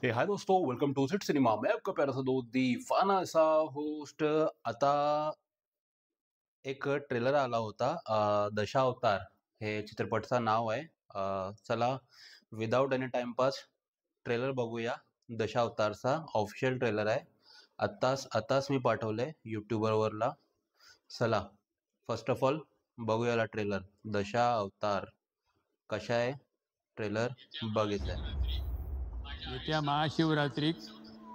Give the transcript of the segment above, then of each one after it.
हाय दोस्तों, welcome to sit cinema. मैं आपका प्यारा सा दोस्त दीवाना सा होस्ट। आता एक ट्रेलर आला होता, दशावतार हे चित्रपटाचं नाव आहे. चला विदाउट एनी टाइमपास ट्रेलर बघूया. दशावतारचा ऑफिशियल ट्रेलर आहे. आत्ताच मी पाठवलंय यूट्यूबवरला. चला फर्स्ट ऑफ ऑल बघूयाला ट्रेलर. दशावतार कशा आहे ट्रेलर बघितलाय. येत्या महाशिवरात्रीक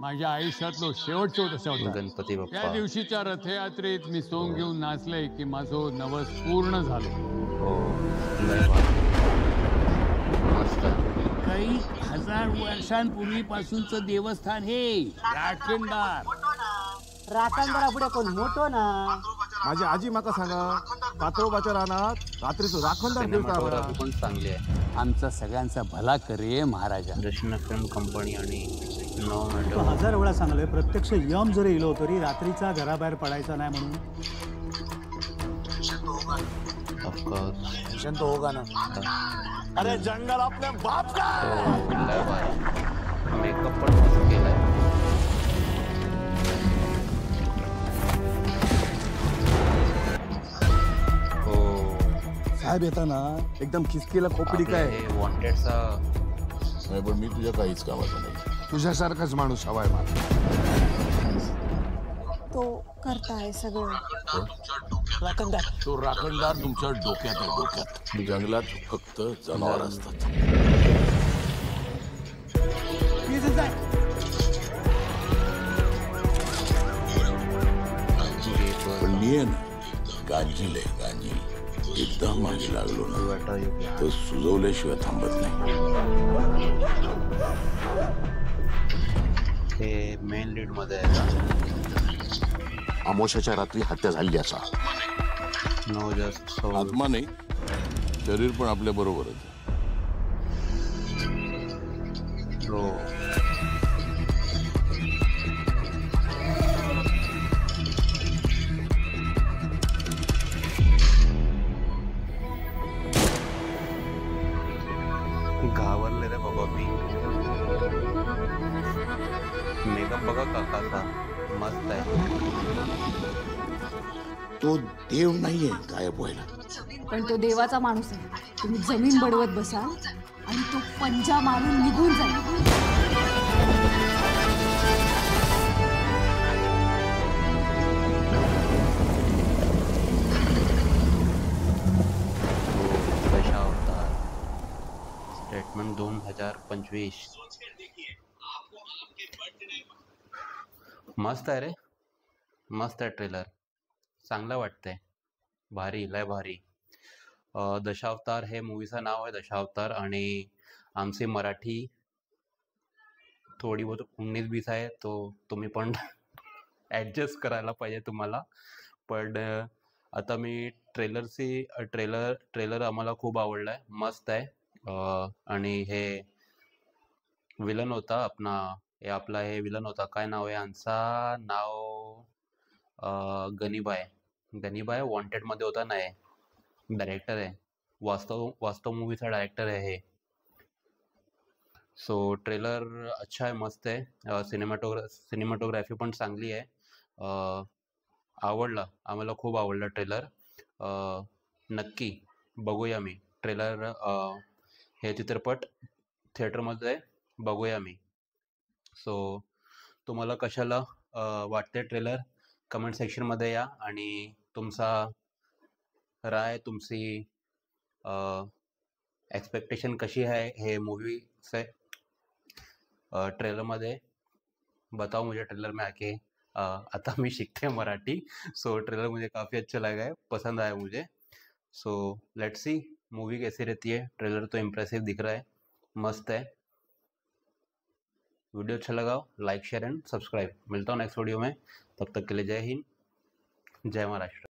माझ्या आयुष्यातलो शेवटचो दशा होता. गणपती त्या बाप्पा. दिवशीच्या रथयात्रेत मी सोंग घेऊन नाचले की माझो नवस पूर्ण झालो. हो, लय भारी. मस्त. काही हजार वर्षांपूर्वीपासूनचं देवस्थान हे राखणदार राखणदारा कोण मोठो ना. माझी आजी माका सांगा, कात्रोबाच्या रानात रात्रीचं राखणदार सिनेमॅटोग्राफी पण चांगली आहे. आमचा सगळ्यांचा भला करे महाराजा. दर्शन फिल्म कंपनी आणि तो हजार वेळा सांगलोय, प्रत्यक्ष यम जरी इलो तरी रात्रीचा घराबाहेर पडायचा नाही म्हणून. शांत होगा ना. अरे जंगल आपल्या बाप का. मेकअप पण मस्त केलाय. साहेब येताना एकदम खिसकीला खोपडी काय. वॉन्टेडचा नाही, पण मी तुझ्या काहीच कामाचा नाही. तुझ्यासारखाच माणूस हवाय मला. तो करताय सगळं. राखणदार तो राखणदार तुमच्या डोक्यात आहे, डोक्यात. जंगलात फक्त जनावर असतात. पण मी आहे ना, गांजील आहे, गांजील. एकदा मागे लागलो ना तर सुजवल्याशिवाय थांबत नाही. हे मेन लीड मध्ये आहे का? अमोशाच्या रात्री हत्या झाली असा. नो जस्ट आत्मा नाही, शरीर पण आपल्या बरोबरच. हो. घाबरले रे बाबा मी. मेकअप बघा काकाचा मस्त आहे. तो देव नाहीये गायब व्हायला. पण तो देवाचा माणूस आहे. तुम्ही जमीन बडवत बसाल आणि तो पंजा मारून निघून जाईल. दशावतार स्टेटमेंट 2025. मस्त आहे रे, मस्त आहे ट्रेलर. चांगलं वाटतंय. भारी, लय भारी. दशावतार हे मूवीचं नाव आहे, दशावतार. आणि आमची मराठी थोडी बहुत 19-20 आहे, तो तुम्ही पण ॲडजस्ट करायला पाहिजे तुम्हाला. पण आता मी ट्रेलर आम्हाला खूप आवडला आहे, मस्त आहे. आणि हे विलन होता आपला हे विलन होता, काय नाव आहे यांचा, नाव गनीबाय वॉन्टेडमध्ये होता. नाही, डायरेक्टर आहे, वास्तव मूवीचा डायरेक्टर आहे हे. सो ट्रेलर अच्छा आहे, मस्त आहे. सिनेमॅटोग्राफी पण चांगली आहे. आवडला, आम्हाला खूप आवडला ट्रेलर. नक्की बघूया मी ट्रेलर. हे चित्रपट थिएटरमध्ये बघूया मी. सो तुम्हाला कशाला वाटते ट्रेलर, कमेंट सेक्शनमध्ये या आणि तुमचा राय, तुमची एक्सपेक्टेशन कशी है हे मूवी से ट्रेलर में बताओ मुझे. ट्रेलर में आके आता मैं सीखते हैं मराठी. सो ट्रेलर मुझे काफ़ी अच्छा लगा है, पसंद आया मुझे. सो लेट्स सी मूवी कैसी रहती है. ट्रेलर तो इम्प्रेसिव दिख रहा है, मस्त है. वीडियो अच्छा लगा लाइक शेयर एंड सब्सक्राइब. मिलता हूँ नेक्स्ट वीडियो में, तब तक के लिए जय हिंद, जय महाराष्ट्र.